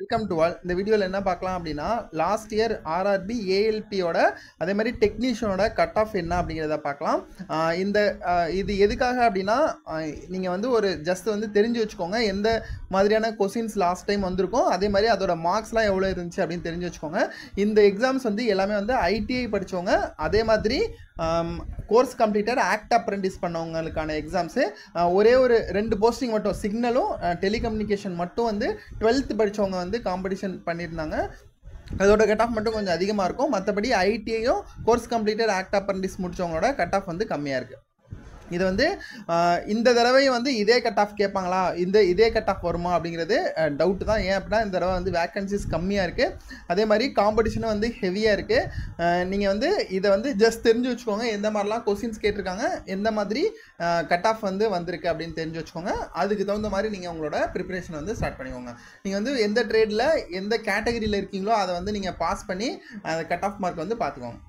Welcome to all. இந்த வீடியோவில் என்ன பார்க்கலாம் அப்படின்னா, லாஸ்ட் இயர் ஆர்ஆர்பி ஏஎல்பியோட அதே மாதிரி டெக்னீஷியனோட கட் ஆஃப் என்ன அப்படிங்கிறத பார்க்கலாம். இது எதுக்காக அப்படின்னா, நீங்கள் வந்து ஒரு ஜஸ்ட் வந்து தெரிஞ்சு வச்சுக்கோங்க எந்த மாதிரியான கொஸ்டின்ஸ் லாஸ்ட் டைம் வந்திருக்கும், அதே மாதிரி அதோட மார்க்ஸ்லாம் எவ்வளோ இருந்துச்சு அப்படின்னு தெரிஞ்சு வச்சுக்கோங்க. இந்த எக்ஸாம்ஸ் வந்து எல்லாமே வந்து ஐடிஐ படித்தவங்க, அதே மாதிரி கோர்ஸ் கம்ப்ளீட்டட் ஆக்ட் அப்ரெண்டிஸ் பண்ணவங்களுக்கான எக்ஸாம்ஸு. ஒரே ஒரு 2 போஸ்டிங் மட்டும், சிக்னலும் டெலிகம்யூனிகேஷன் மட்டும் வந்து 12th படித்தவங்க வந்து காம்படிஷன் பண்ணியிருந்தாங்க. அதோட கட் ஆஃப் மட்டும் கொஞ்சம் அதிகமாக இருக்கும். மற்றபடி ஐடிஐயும் கோர்ஸ் கம்ப்ளீட்டட் ஆக்ட் அப்ரெண்டிஸ் முடித்தவங்களோட கட் ஆஃப் வந்து கம்மியாக இருக்குது. இது வந்து இந்த தடவையும் வந்து இதே கட் ஆஃப் கேட்பாங்களா, இதே கட் ஆஃப் வருமா அப்படிங்கிறது டவுட்டு தான். ஏன் அப்படின்னா இந்த தடவை வந்து வேக்கன்சிஸ் கம்மியாக இருக்குது, அதே மாதிரி காம்படிஷனும் வந்து ஹெவியாக இருக்குது. நீங்கள் வந்து இதை வந்து ஜஸ்ட் தெரிஞ்சு வச்சுக்கோங்க, எந்த மாதிரிலாம் கொஸ்டின்ஸ் கேட்டிருக்காங்க, எந்த மாதிரி கட் ஆஃப் வந்து வந்திருக்கு அப்படின்னு தெரிஞ்சு வச்சுக்கோங்க. அதுக்கு தகுந்த மாதிரி நீங்கள் உங்களோட ப்ரிப்பரேஷன் வந்து ஸ்டார்ட் பண்ணிக்கோங்க. நீங்கள் வந்து எந்த ட்ரேடில் எந்த கேட்டகரியில் இருக்கீங்களோ அதை வந்து நீங்கள் பாஸ் பண்ணி அந்த கட் ஆஃப் மார்க் வந்து பார்த்துக்கோங்க.